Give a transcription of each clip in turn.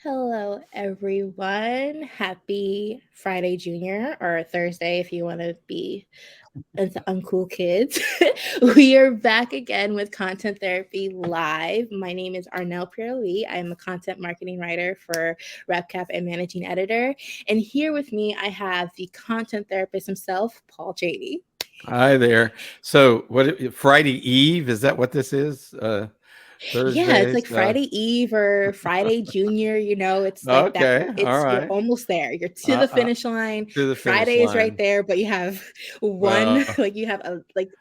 Hello, everyone. Happy Friday, Junior, or Thursday if you want to be into uncool kids. We are back again with Content Therapy Live. My name is Arnell Pierre-Louis. I am a content marketing writer for RepCap and managing editor. And here with me, I have the content therapist himself, Paul Chaney. Hi there. So, Friday Eve, is that what this is? Yeah, it's Thursdays? like Friday Eve or Friday Junior, it's like that. Okay, all You're right. almost there. You're to Uh, the uh, finish line. to the finish Friday is right line. there, but you have one, Well, like you have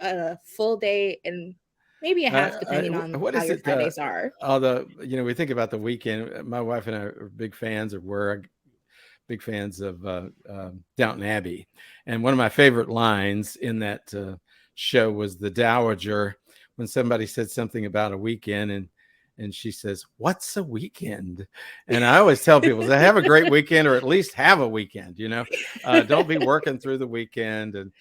a full day and maybe a half depending on what how is your it? Fridays are. Although, we think about the weekend. My wife and I are big fans, or were big fans of Downton Abbey. And one of my favorite lines in that show was the Dowager when somebody said something about a weekend and she says, "What's a weekend?" And I always tell people, say, have a great weekend, or at least have a weekend. Don't be working through the weekend and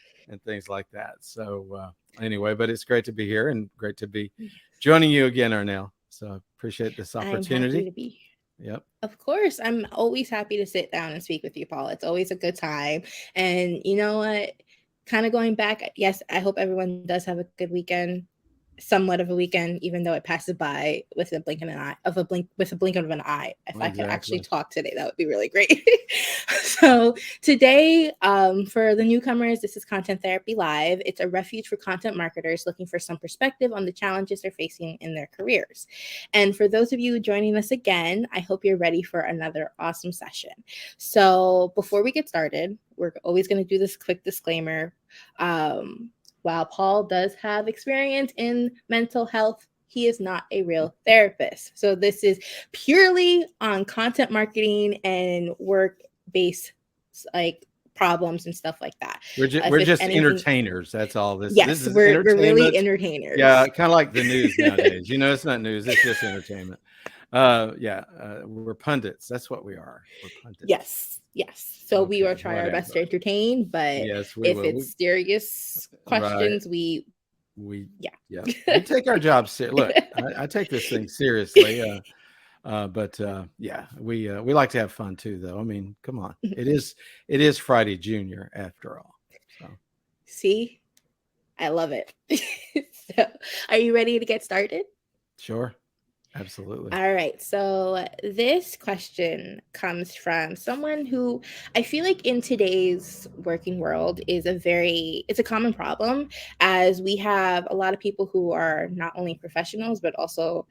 things like that. So anyway, but it's great to be here and great to be joining you again, Arnell. So I appreciate this I'm happy opportunity. to be. Yep. Of course, I'm always happy to sit down and speak with you, Paul. It's always a good time. And you know what? Kind of going back, yes, I hope everyone does have a good weekend, somewhat of a weekend, even though it passes by with a blink of an eye with a blink of an eye. If I could actually Exactly. talk today, that would be really great. So today, for the newcomers, this is Content Therapy Live. It's a refuge for content marketers looking for some perspective on the challenges they're facing in their careers. And for those of you joining us again, I hope you're ready for another awesome session. So before we get started, we're always going to do this quick disclaimer. While Paul does have experience in mental health, he is not a real therapist. So this is purely on content marketing and work based like problems and stuff like that. If We're it's just anything, entertainers. That's all. This yes, is we're really entertainment. entertainers. Yeah, kind of like the news nowadays. It's not news. It's just entertainment. Yeah, we're pundits. That's what we are. We're pundits. Yes. So we will Okay, try our best to whatever. entertain, but Yes, we if will. it's serious Right. questions, we We yeah. yeah. We take our job Look, I take this thing seriously. But yeah, we like to have fun too, though. I mean, come on. It is Friday Junior after all. So See, I love it. So, are you ready to get started? sure, absolutely. All right. So, this question comes from someone who I feel like in today's working world it's a common problem, as we have a lot of people who are not only professionals but also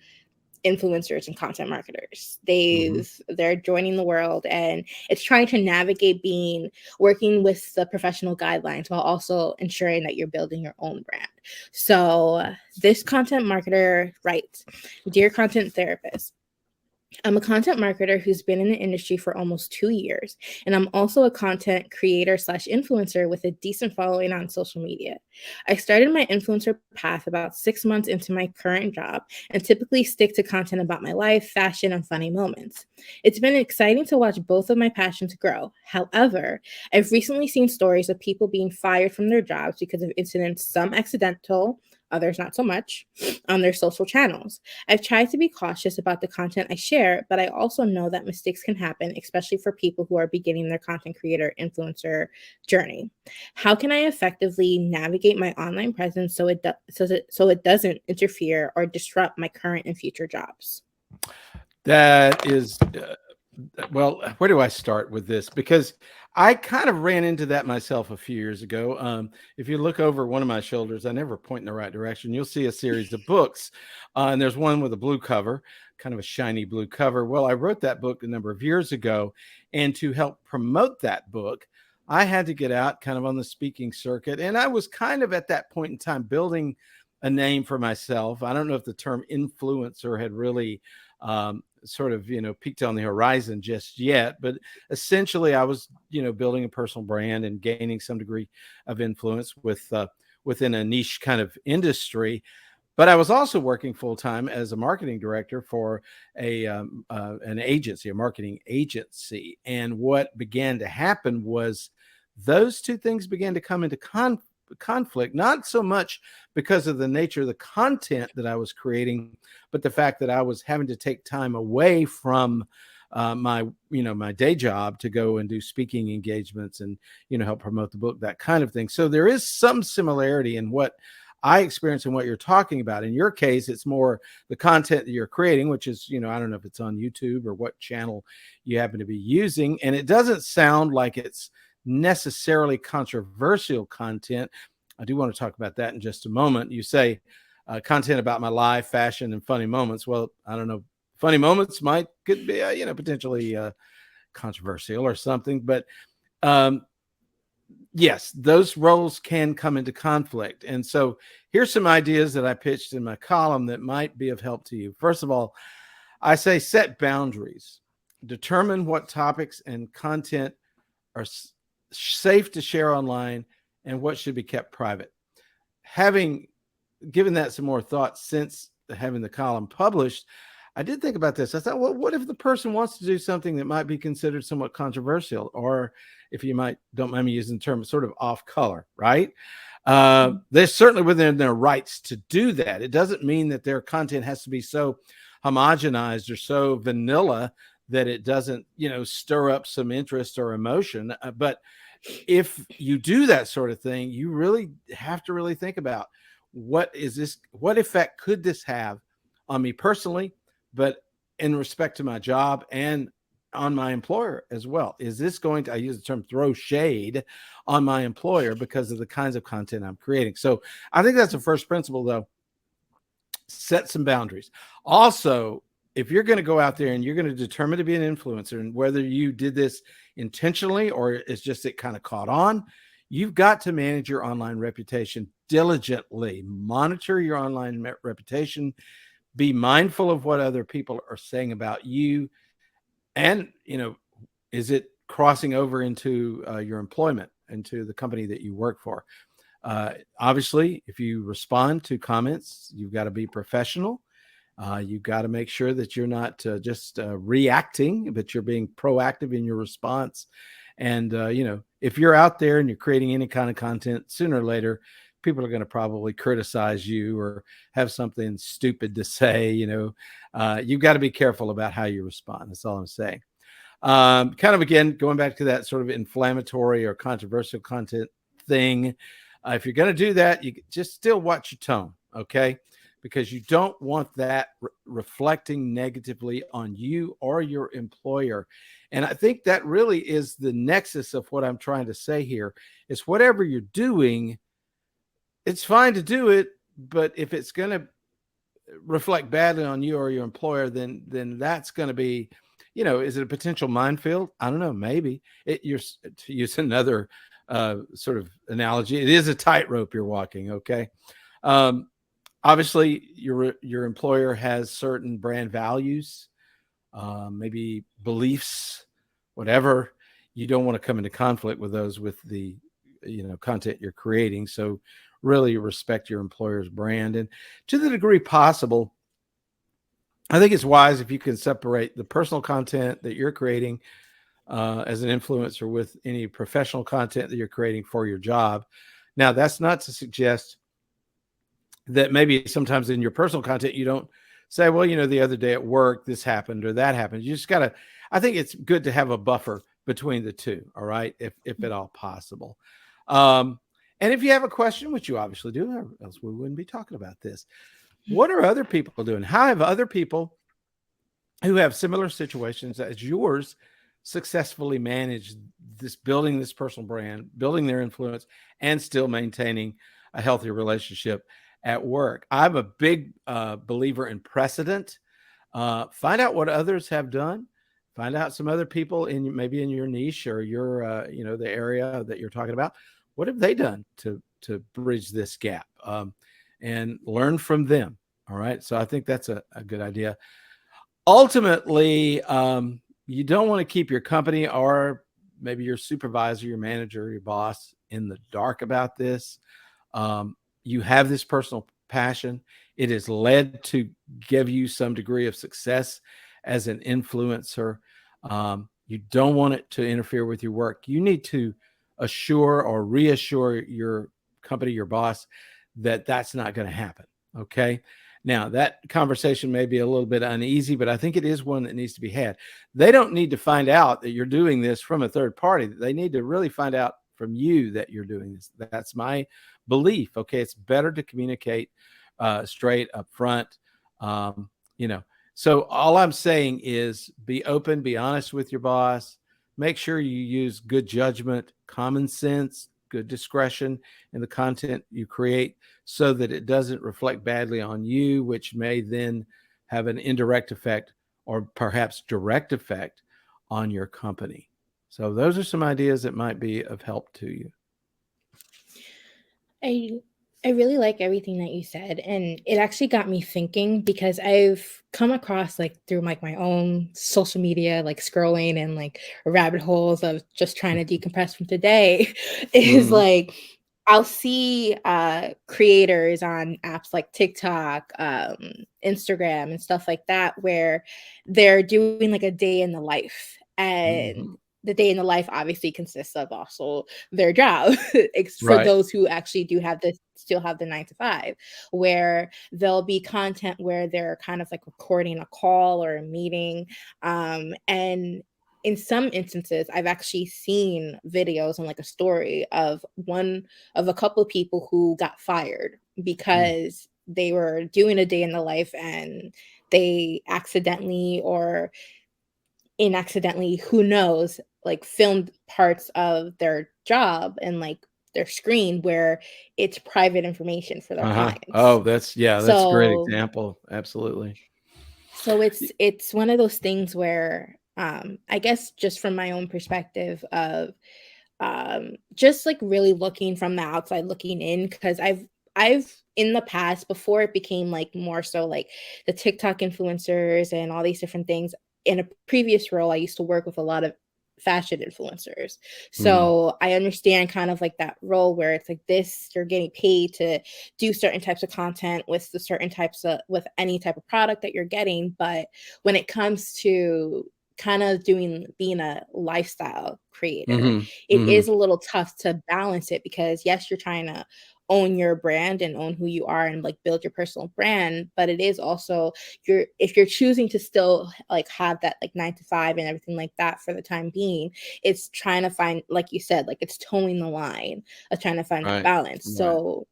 influencers and content marketers. Hmm. They're joining the world, and it's trying to navigate being working with the professional guidelines while also ensuring that you're building your own brand. So this content marketer writes, "Dear content therapist, I'm a content marketer who's been in the industry for almost 2 years, and I'm also a content creator slash influencer with a decent following on social media. I started my influencer path about 6 months into my current job and typically stick to content about my life, fashion, and funny moments. It's been exciting to watch both of my passions grow. However, I've recently seen stories of people being fired from their jobs because of incidents, some accidental, others not so much, on their social channels. I've tried to be cautious about the content I share, but I also know that mistakes can happen, especially for people who are beginning their content creator influencer journey. How can I effectively navigate my online presence so it doesn't interfere or disrupt my current and future jobs?" That is well, where do I start with this? Because I kind of ran into that myself a few years ago. If you look over one of my shoulders, I never point in the right direction. You'll see a series of books, and there's one with a blue cover, kind of a shiny blue cover. Well, I wrote that book a number of years ago, and to help promote that book, I had to get out kind of on the speaking circuit, and I was kind of at that point in time building a name for myself. I don't know if the term influencer had really sort of peaked on the horizon just yet, but essentially I was building a personal brand and gaining some degree of influence within a niche kind of industry. But I was also working full time as a marketing director for an agency, a marketing agency. And what began to happen was those two things began to come into conflict, not so much because of the nature of the content that I was creating, but the fact that I was having to take time away from my my day job to go and do speaking engagements and help promote the book, that kind of thing. So there is some similarity in what I experience and what you're talking about. In your case, it's more the content that you're creating, which is, I don't know if it's on YouTube or what channel you happen to be using. And it doesn't sound like it's necessarily controversial content. I do want to talk about that in just a moment. You say content about my life, fashion, and funny moments. Well, I don't know. Funny moments could be, potentially controversial or something. But yes, those roles can come into conflict. And so here's some ideas that I pitched in my column that might be of help to you. First of all, I say set boundaries. Determine what topics and content are safe to share online and what should be kept private. Having given that some more thought since having the column published, I did think about this. I thought, well, what if the person wants to do something that might be considered somewhat controversial, or if you don't mind me using the term, sort of off color, right? They're certainly within their rights to do that. It doesn't mean that their content has to be so homogenized or so vanilla that it doesn't, stir up some interest or emotion. But if you do that sort of thing, you really have to really think about what effect could this have on me personally, but in respect to my job and on my employer as well. Is this going to, I use the term, throw shade on my employer because of the kinds of content I'm creating? So I think that's the first principle, though. Set some boundaries. Also, if you're going to go out there and you're going to determine to be an influencer, and whether you did this intentionally or it's just it kind of caught on, you've got to manage your online reputation diligently. Monitor your online reputation. Be mindful of what other people are saying about you. And, is it crossing over into your employment, into the company that you work for? Obviously, if you respond to comments, you've got to be professional. You've got to make sure that you're not just reacting, but you're being proactive in your response. And, if you're out there and you're creating any kind of content, sooner or later, people are going to probably criticize you or have something stupid to say. You've got to be careful about how you respond. That's all I'm saying. Kind of, again, going back to that sort of inflammatory or controversial content thing. If you're going to do that, you just still watch your tone, okay? Because you don't want that reflecting negatively on you or your employer. And I think that really is the nexus of what I'm trying to say here, is whatever you're doing, it's fine to do it, but if it's going to reflect badly on you or your employer, then that's going to be, is it a potential minefield? I don't know. Maybe to use another sort of analogy, it is a tightrope you're walking. Okay. Obviously your employer has certain brand values, maybe beliefs, whatever. You don't want to come into conflict with those with the, content you're creating. So really respect your employer's brand. And to the degree possible, I think it's wise if you can separate the personal content that you're creating as an influencer with any professional content that you're creating for your job. Now, that's not to suggest that maybe sometimes in your personal content, you don't say, well, the other day at work, this happened or that happened. You just got to, I think it's good to have a buffer between the two. All right. If at all possible. And if you have a question, which you obviously do, or else we wouldn't be talking about this. What are other people doing? How have other people who have similar situations as yours successfully managed building this personal brand, building their influence, and still maintaining a healthy relationship at work? I'm a big believer in precedent. Find out what others have done. Find out some other people maybe in your niche or your, the area that you're talking about. What have they done to bridge this gap? And learn from them. All right. So I think that's a good idea. Ultimately, you don't want to keep your company or maybe your supervisor, your manager, your boss in the dark about this. You have this personal passion. It is led to give you some degree of success as an influencer. You don't want it to interfere with your work. You need to assure or reassure your company, your boss, that that's not going to happen. Okay. Now, that conversation may be a little bit uneasy, but I think it is one that needs to be had. They don't need to find out that you're doing this from a third party. They need to really find out from you that you're doing this. That's my belief. Okay, it's better to communicate straight up front. Um, you know, so all I'm saying is be open, be honest with your boss. Make sure you use good judgment, common sense, good discretion in the content you create so that it doesn't reflect badly on you, which may then have an indirect effect or perhaps direct effect on your company. So those are some ideas that might be of help to you. I I really like everything that you said, and it actually got me thinking because I've come across like through like my own social media, like scrolling and like rabbit holes of just trying to decompress from today, is Mm-hmm. like I'll see creators on apps like TikTok, Instagram, and stuff like that, where they're doing like a day in the life. And Mm-hmm. the day in the life obviously consists of also their job for Right. those who actually do have this still have the 9 to 5, where there'll be content where they're kind of like recording a call or a meeting, and in some instances I've actually seen videos and like a story of one of a couple of people who got fired because they were doing a day in the life and they accidentally or inaccidentally, who knows, like filmed parts of their job and like their screen where it's private information for their Uh-huh. clients. Oh, that's a great So example. Absolutely. so it's one of those things where I guess just from my own perspective of just like really looking from the outside looking in, because I've in the past, before it became like more so like the TikTok influencers and all these different things, in a previous role I used to work with a lot of fashion influencers. Mm-hmm. So I understand kind of like that role where it's like this, you're getting paid to do certain types of content with the certain types of with any type of product that you're getting. But when it comes to kind of doing being a lifestyle creator, Mm-hmm. it Mm-hmm. is a little tough to balance it, because yes, you're trying to own your brand and own who you are and like build your personal brand, but it is also you're if you're choosing to still like have that like 9 to 5 and everything like that for the time being, it's trying to find, like you said, like it's towing the line of trying to find that Right. balance. Right. So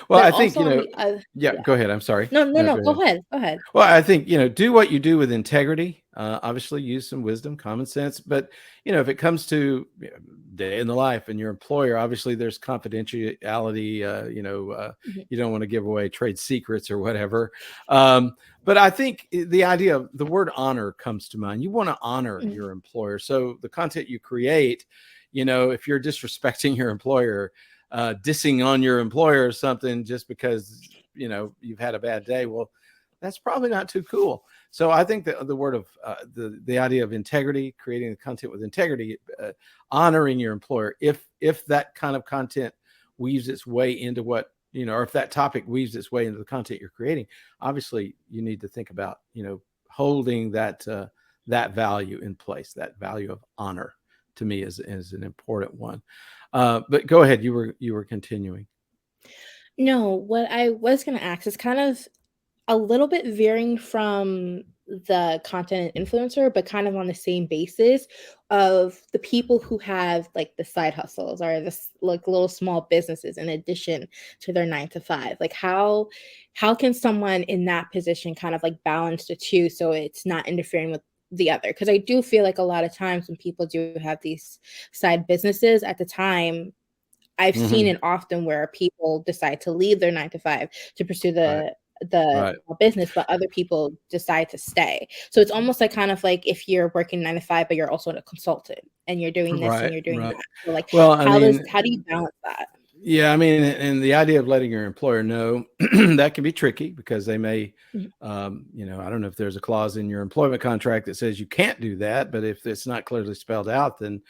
Well, but I think, also on the yeah, yeah, go ahead. I'm sorry. no, no, No, no, go ahead. go ahead, go ahead. Well, I think, do what you do with integrity. Obviously, use some wisdom, common sense. But, if it comes to day in the life and your employer, obviously there's confidentiality. Mhm, You don't want to give away trade secrets or whatever. Um, but I think the idea of the word honor comes to mind. You want to honor mhm, your employer. So the content you create, if you're disrespecting your employer, dissing on your employer or something just because, you've had a bad day, well, that's probably not too cool. So I think that the word of the idea of integrity, creating the content with integrity, honoring your employer, if that kind of content weaves its way into or if that topic weaves its way into the content you're creating, obviously you need to think about holding that value in place. That value of honor to me is an important one. But go ahead, you were continuing. no, what I was going to ask is kind of a little bit veering from the content influencer, but kind of on the same basis of the people who have like the side hustles or this like little small businesses in addition to their 9 to 5. Like how can someone in that position kind of like balance the two so it's not interfering with the other? Because I do feel like a lot of times when people do have these side businesses at the time, I've seen Hmm. it often where people decide to leave their 9 to 5 to pursue Right. the Right. business, but other people decide to stay. So it's almost like kind of like if you're working 9 to 5, but you're also a consultant and you're doing this and Right. you're doing Right. that. So like Well, I mean, how do you balance that? yeah, I mean, and the idea of letting your employer know that can be tricky because they may, Mhm, I don't know if there's a clause in your employment contract that says you can't do that, but if it's not clearly spelled out, then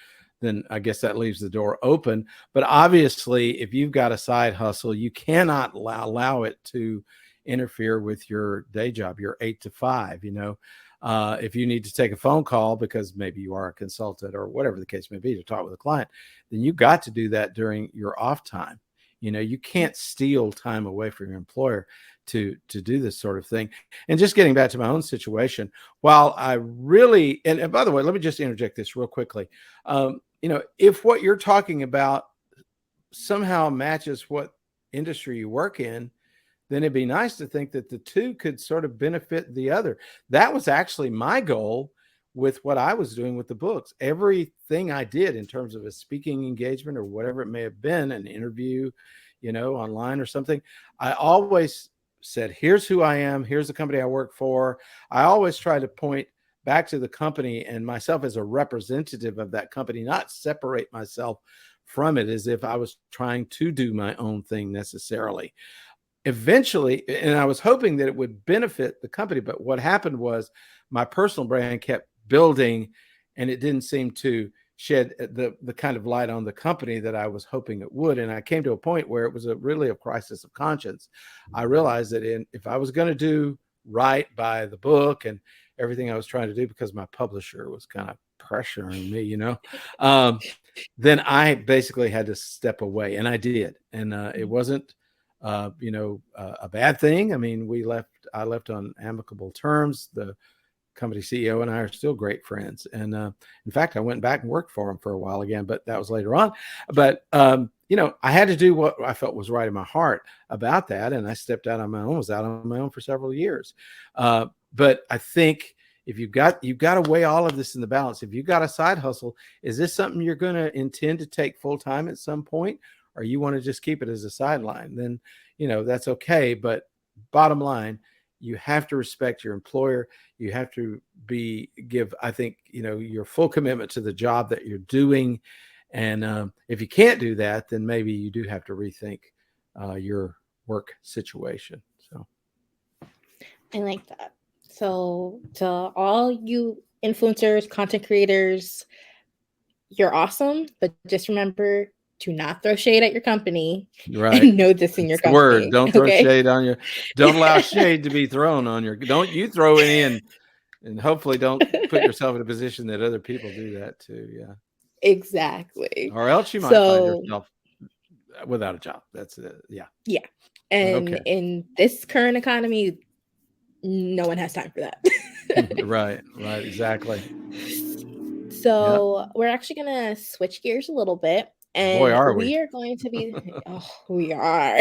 I guess that leaves the door open. But obviously, if you've got a side hustle, you cannot allow it to interfere with your day job, your 8 to 5. If you need to take a phone call because maybe you are a consultant or whatever the case may be to talk with a client, then you got to do that during your off time. You can't steal time away from your employer to do this sort of thing. And just getting back to my own situation, while I really, and by the way, let me just interject this real quickly. If what you're talking about somehow matches what industry you work in, then it'd be nice to think that the two could sort of benefit the other. That was actually my goal with what I was doing with the books. Everything I did in terms of a speaking engagement or whatever it may have been, an interview, online or something, I always said, here's who I am. Here's the company I work for. I always try to point back to the company and myself as a representative of that company, not separate myself from it as if I was trying to do my own thing necessarily. Eventually, and I was hoping that it would benefit the company, but what happened was my personal brand kept building and it didn't seem to shed the kind of light on the company that I was hoping it would. And I came to a point where it was really a crisis of conscience. I realized that if I was going to do right by the book and everything I was trying to do, because my publisher was kind of pressuring me, then I basically had to step away, and I did. And it wasn't a bad thing. I mean, I left on amicable terms. The company CEO and I are still great friends. And in fact, I went back and worked for him for a while again, but that was later on. But, I had to do what I felt was right in my heart about that. And I stepped out on my own, was out on my own for several years. But I think if you've got to weigh all of this in the balance. If you've got a side hustle, is this something you're going to intend to take full time at some point? Or you want to just keep it as a sideline? Then, that's okay. But bottom line, you have to respect your employer. You have to give, I think, your full commitment to the job that you're doing. And if you can't do that, then maybe you do have to rethink your work situation. So I like that. So to all you influencers, content creators, you're awesome, but just remember to not throw shade at your company, right. and know this in your It's the word. company. Don't throw shade on your. Don't allow shade to be thrown on your. Don't you throw any in, and hopefully don't put yourself in a position that other people do that too. Yeah. Exactly. Or else you might find yourself without a job. That's it. Yeah. Yeah. And Okay. in this current economy, no one has time for that. Right. Exactly. So we're actually going to switch gears a little bit. Boy, And are we. we are going to be, we are.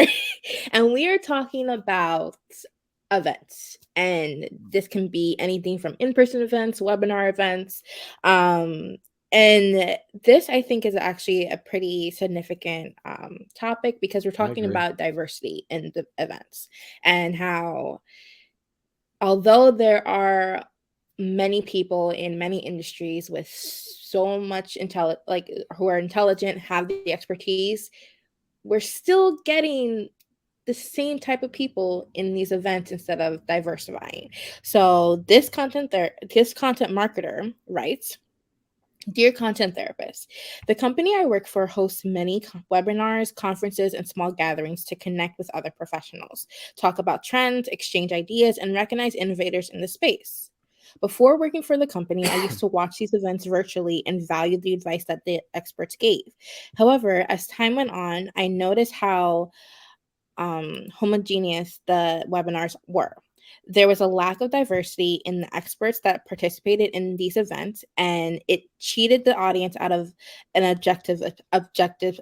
And we are talking about events. And this can be anything from in-person events, webinar events. And this, I think, is actually a pretty significant topic because we're talking about diversity in the events and how, although there are many people in many industries with so much who are intelligent, have the expertise, we're still getting the same type of people in these events instead of diversifying. So this content marketer writes, "Dear content therapist, the company I work for hosts many webinars, conferences, and small gatherings to connect with other professionals, talk about trends, exchange ideas, and recognize innovators in the space. Before working for the company, I used to watch these events virtually and valued the advice that the experts gave. However, as time went on, I noticed how homogeneous the webinars were. There was a lack of diversity in the experts that participated in these events, and it cheated the audience out of an objective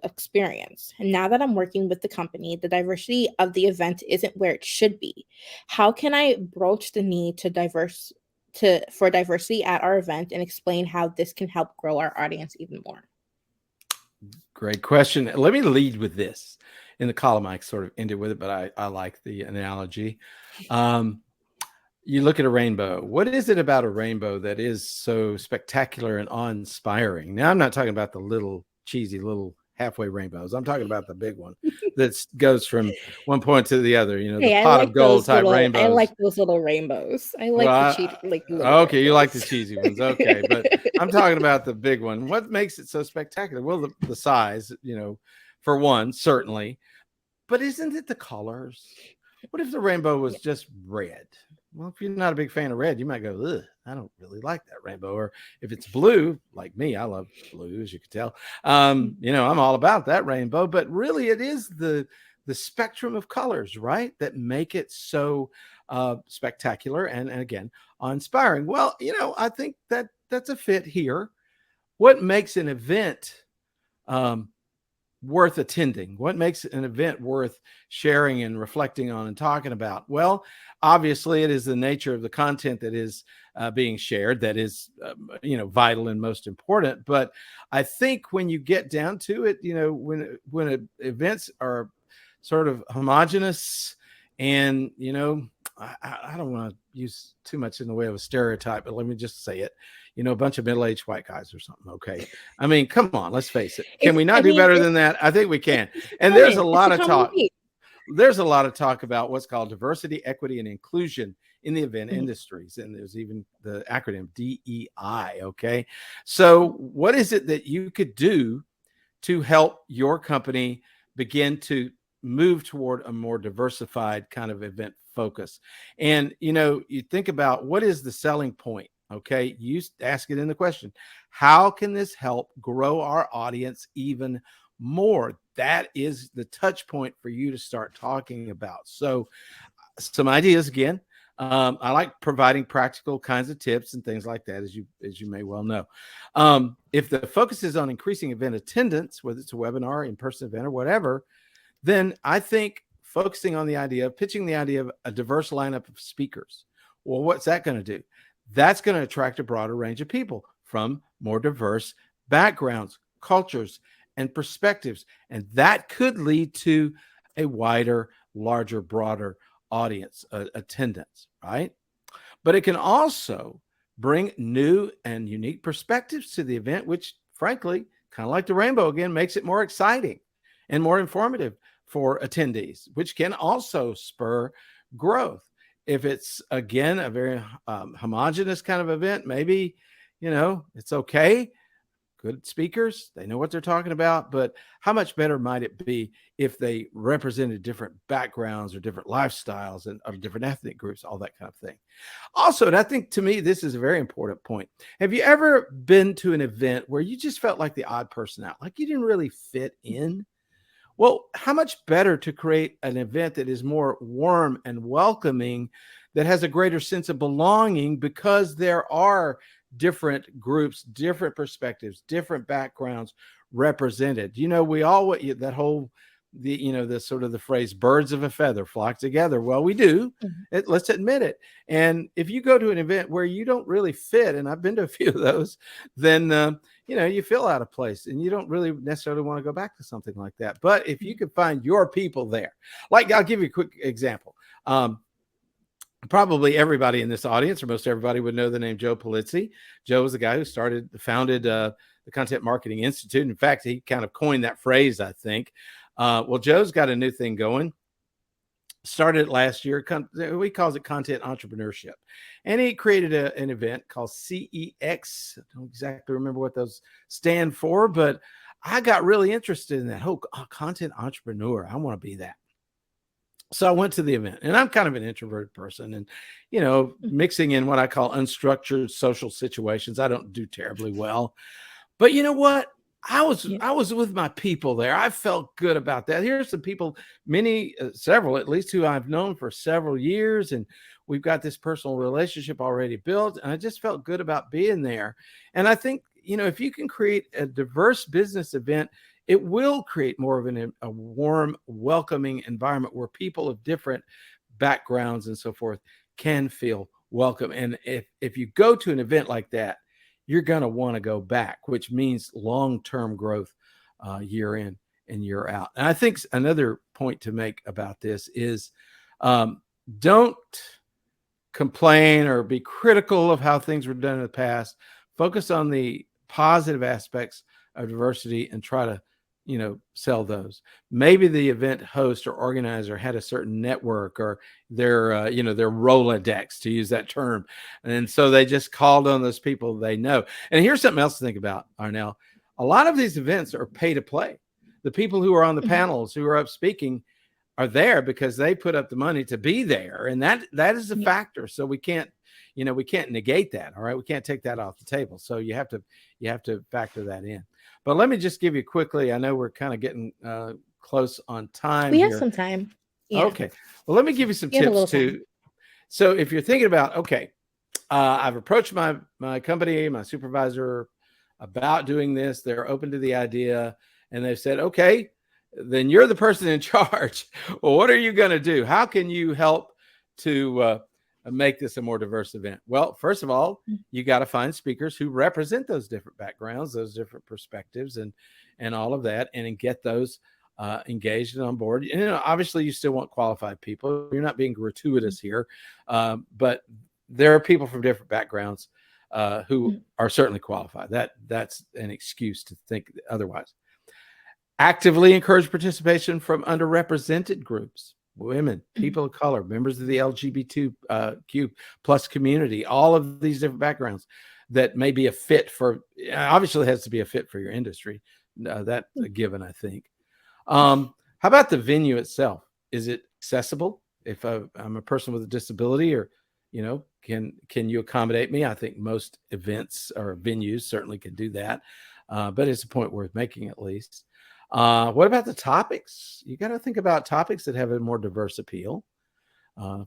experience. And now that I'm working with the company, the diversity of the event isn't where it should be. How can I broach the need for diversity at our event and explain how this can help grow our audience even more?" Great question. Let me lead with this. In the column, I sort of ended with it, but I like the analogy. You look at a rainbow. What is it about a rainbow that is so spectacular and awe-inspiring? Now, I'm not talking about the little cheesy little halfway rainbows. I'm talking about the big one that goes from one point to the other. The pot of gold type rainbows. I like those little rainbows. I like little okay, rainbows. you like the cheesy ones. Okay, but I'm talking about the big one. What makes it so spectacular? Well, the size, for one, certainly. But isn't it the colors? What if the rainbow was just red? Well, if you're not a big fan of red, you might go, ugh, I don't really like that rainbow. Or if it's blue, like me, I love blue, as you can tell. I'm all about that rainbow. But really, it is the spectrum of colors, right, that make it so spectacular and again, inspiring. Well, I think that's a fit here. What makes an event um, worth attending? What makes an event worth sharing and reflecting on and talking about? Well, obviously, it is the nature of the content that is being shared that is, vital and most important. But I think when you get down to it, events are sort of homogenous, and I don't want to use too much in the way of a stereotype, but let me just say it. A bunch of middle-aged white guys or something. Okay. I mean, come on, let's face it. Can we not do better than that? I think we can. And there's a lot of talk. There's a lot of talk about what's called diversity, equity, and inclusion in the event industries. And there's even the acronym DEI. Okay. So what is it that you could do to help your company begin to move toward a more diversified kind of event focus? And, you think about what is the selling point? Okay. You ask it in the question, how can this help grow our audience even more? That is the touch point for you to start talking about. So some ideas again. I like providing practical kinds of tips and things like that, as you may well know. If the focus is on increasing event attendance, whether it's a webinar, in-person event, or whatever, then I think focusing on pitching the idea of a diverse lineup of speakers. Well, what's that going to do? That's going to attract a broader range of people from more diverse backgrounds, cultures, and perspectives. And that could lead to a wider, larger, broader audience attendance, right? But it can also bring new and unique perspectives to the event, which frankly, kind of like the rainbow again, makes it more exciting and more informative for attendees, which can also spur growth. If it's, again, a very homogenous kind of event, maybe, it's okay. Good speakers, they know what they're talking about, but how much better might it be if they represented different backgrounds or different lifestyles and of different ethnic groups, all that kind of thing. Also, and I think to me, this is a very important point. Have you ever been to an event where you just felt like the odd person out, like you didn't really fit in? Well, how much better to create an event that is more warm and welcoming, that has a greater sense of belonging, because there are different groups, different perspectives, different backgrounds represented. We all, that whole, the sort of the phrase, birds of a feather flock together. Well, we do. Let's admit it. And if you go to an event where you don't really fit, and I've been to a few of those, then, you feel out of place and you don't really necessarily want to go back to something like that. But if you could find your people there, like, I'll give you a quick example. Probably everybody in this audience, or most everybody, would know the name Joe Polizzi. Joe was the guy who founded the Content Marketing Institute. In fact, he kind of coined that phrase, I think. Well, Joe's got a new thing going. Started it last year. He calls it content entrepreneurship. And he created an event called CEX. I don't exactly remember what those stand for, but I got really interested in that whole content entrepreneur. I want to be that. So I went to the event, and I'm kind of an introverted person, and, mixing in what I call unstructured social situations, I don't do terribly well. But you know what? I was with my people there. I felt good about that. Here's some people, several at least, who I've known for several years, and we've got this personal relationship already built, and I just felt good about being there. And I think, if you can create a diverse business event, it will create more of a warm, welcoming environment where people of different backgrounds and so forth can feel welcome. And if you go to an event like that, you're going to want to go back, which means long-term growth year in and year out. And I think another point to make about this is don't complain or be critical of how things were done in the past. Focus on the positive aspects of diversity and try to sell those. Maybe the event host or organizer had a certain network, or their Rolodex, to use that term. And so they just called on those people they know. And here's something else to think about, Arnell. A lot of these events are pay to play. The people who are on the panels, who are up speaking, are there because they put up the money to be there, and that is a Yeah. factor. So we can't, we can't negate that. All right, we can't take that off the table. So you have to factor that in. But let me just give you quickly. I know we're kind of getting close on time We have here. some time. Yeah. Okay, well, let me give you some We have a tips little time. too. So if you're thinking about, okay, I've approached my company, my supervisor, about doing this. They're open to the idea, and they've said, okay, then you're the person in charge. Well, what are you going to do? How can you help to make this a more diverse event? Well, first of all, you got to find speakers who represent those different backgrounds, those different perspectives, and all of that, and get those engaged and on board. And obviously, you still want qualified people. You're not being gratuitous here, but there are people from different backgrounds who are certainly qualified. That's an excuse to think otherwise. Actively encourage participation from underrepresented groups, women, people of color, members of the LGBTQ plus community, all of these different backgrounds that may be a fit for, obviously it has to be a fit for your industry. That's a given, I think. How about the venue itself? Is it accessible? If I'm a person with a disability, or can you accommodate me? I think most events or venues certainly can do that, but it's a point worth making at least. What about the topics? You got to think about topics that have a more diverse appeal.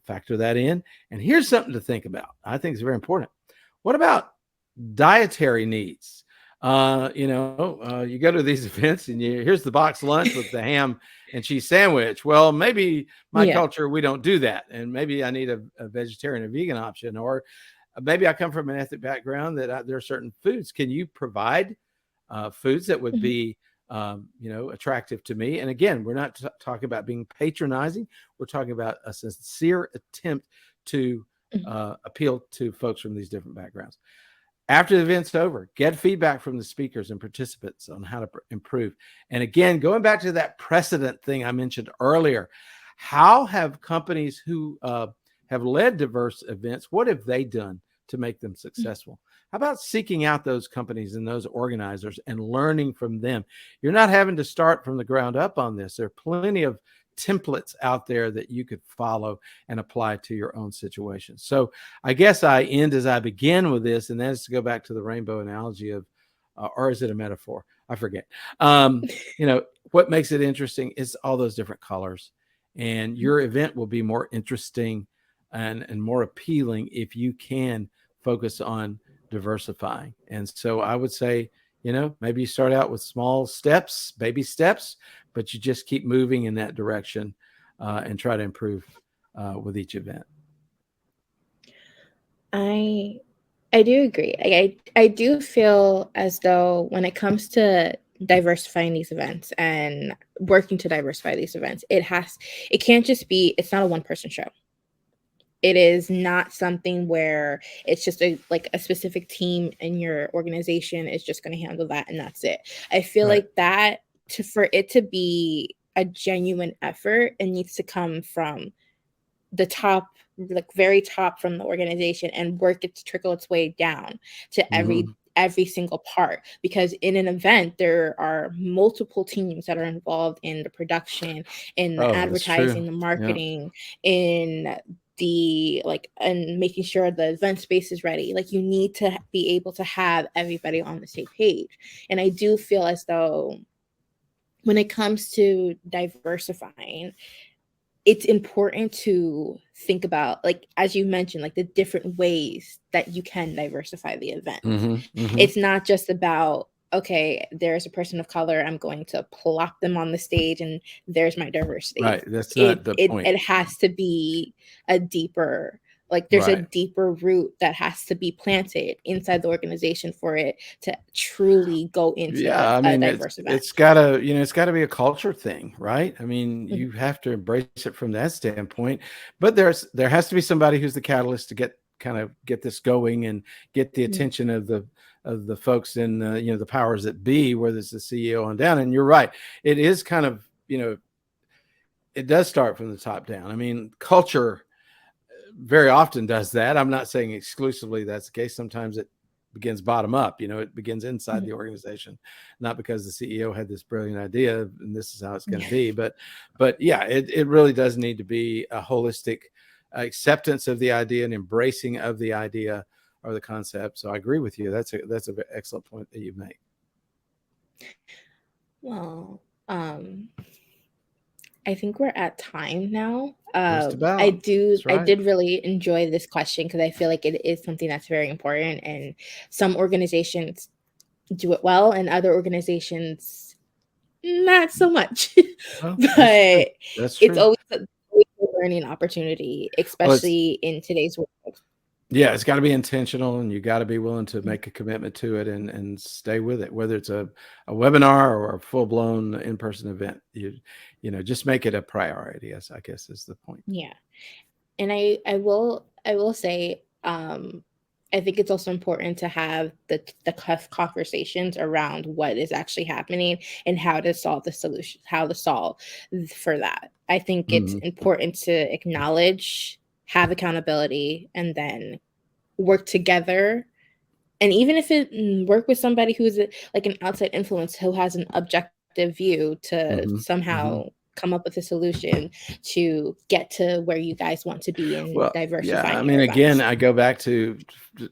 Factor that in. And here's something to think about. I think it's very important. What about dietary needs? You go to these events and here's the box lunch with the ham and cheese sandwich. Well, maybe my Yeah. culture, we don't do that. And maybe I need a vegetarian or vegan option, or maybe I come from an ethnic background that there are certain foods. Can you provide foods that would be, attractive to me? And again, we're not talking about being patronizing. We're talking about a sincere attempt to appeal to folks from these different backgrounds. After the event's over, get feedback from the speakers and participants on how to improve. And again, going back to that precedent thing I mentioned earlier, how have companies who have led diverse events, what have they done to make them successful? How about seeking out those companies and those organizers and learning from them? You're not having to start from the ground up on this. There are plenty of templates out there that you could follow and apply to your own situation. So I guess I end as I begin with this, and that is to go back to the rainbow analogy of, or is it a metaphor? I forget. What makes it interesting is all those different colors, and your event will be more interesting and more appealing if you can focus on diversifying. And so I would say, maybe you start out with small steps, baby steps, but you just keep moving in that direction and try to improve with each event. I do agree. I do feel as though when it comes to diversifying these events and working to diversify these events, it can't just be, it's not a one person show. It is not something where it's just a specific team in your organization is just going to handle that and that's it. I feel Right. like that for it to be a genuine effort, it needs to come from the top, very top from the organization, and work it to trickle its way down to every single part, because in an event there are multiple teams that are involved in the production, in the Oh, that's true. advertising, the Yeah. marketing, in the and making sure the event space is ready. You need to be able to have everybody on the same page. And I do feel as though when it comes to diversifying, it's important to think about, as you mentioned, the different ways that you can diversify the event. It's not just about, okay, there's a person of color, I'm going to plop them on the stage and there's my diversity. Right. That's not the point. It has to be a deeper, there's a deeper root that has to be planted inside the organization for it to truly go into a diverse event. It's gotta be a culture thing, right? I mean, you have to embrace it from that standpoint, but there has to be somebody who's the catalyst to get this going and get the attention of the folks in the powers that be, whether it's the CEO on down. And you're right, it is kind of, it does start from the top down. I mean, culture very often does that. I'm not saying exclusively that's the case. Sometimes it begins bottom up. It begins inside Mhm. the organization, not because the CEO had this brilliant idea and this is how it's going to Yeah. be. But yeah, it really does need to be a holistic acceptance of the idea and embracing of the idea or the concept. So I agree with you. That's an excellent point that you make. Well, I think we're at time now. Just I about. do. That's I right. did really enjoy this question because I feel like it is something that's very important, and some organizations do it well, and other organizations not so much. Well, that's true. But That's it's true. always a learning opportunity, Well, it's especially in today's world. yeah, it's got to be intentional, and you got to be willing to Mm. make a commitment to it and stay with it, whether it's a webinar or a full blown in person event. Just make it a priority. Yes, I guess is the point. Yeah. And I will say, I think it's also important to have the conversations around what is actually happening and how to solve the solution, how to solve for that. I think it's Hmm. important to acknowledge, have accountability, and then work together. And even if it work with somebody who's like an outside influence who has an objective view to Hmm. somehow Hmm. come up with a solution to get to where you guys want to be in Well, yeah, I diversifying mean, your again, events. I go back to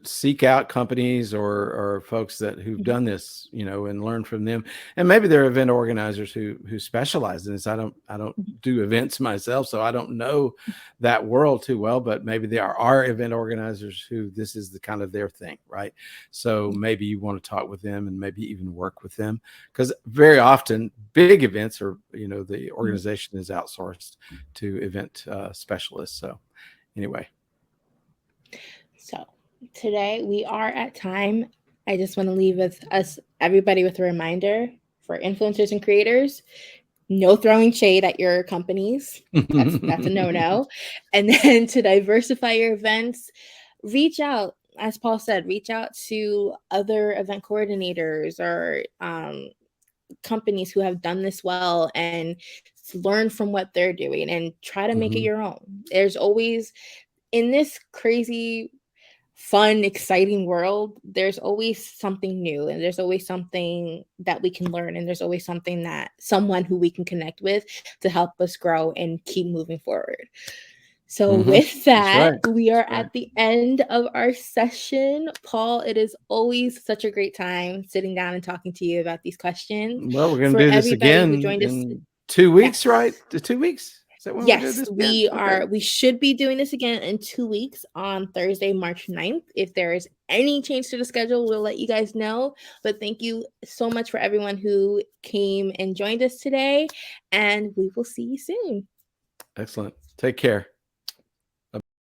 seek out companies or folks who've Mhm. done this, and learn from them. And maybe there are event organizers who specialize in this. I don't Mhm. do events myself, so I don't know that world too well. But maybe there are event organizers who this is the kind of their thing, right? So maybe you want to talk with them and maybe even work with them, because very often big events are, the Mhm. organization is outsourced to event specialists. So anyway. So today we are at time. I just want to leave with us everybody with a reminder for influencers and creators: no throwing shade at your companies. That's a no-no. And then to diversify your events, reach out. As Paul said, reach out to other event coordinators or companies who have done this well and learn from what they're doing and try to make it Hmm. your own. There's always, in this crazy, fun, exciting world, there's always something new and there's always something that we can learn and there's always something that someone who we can connect with to help us grow and keep moving forward. So, Hmm. with That's that, right. we That's are right. at the end of our session. Paul, it is always such a great time sitting down and talking to you about these questions. Well, we're going to For do this everybody who again joined us, in 2 weeks, right? yes. 2 weeks. Is that when we're doing Yes, this again? Okay. we should be doing this again in 2 weeks on Thursday, March 9th. If there is any change to the schedule, we'll let you guys know. But thank you so much for everyone who came and joined us today. And we will see you soon. Excellent. Take care.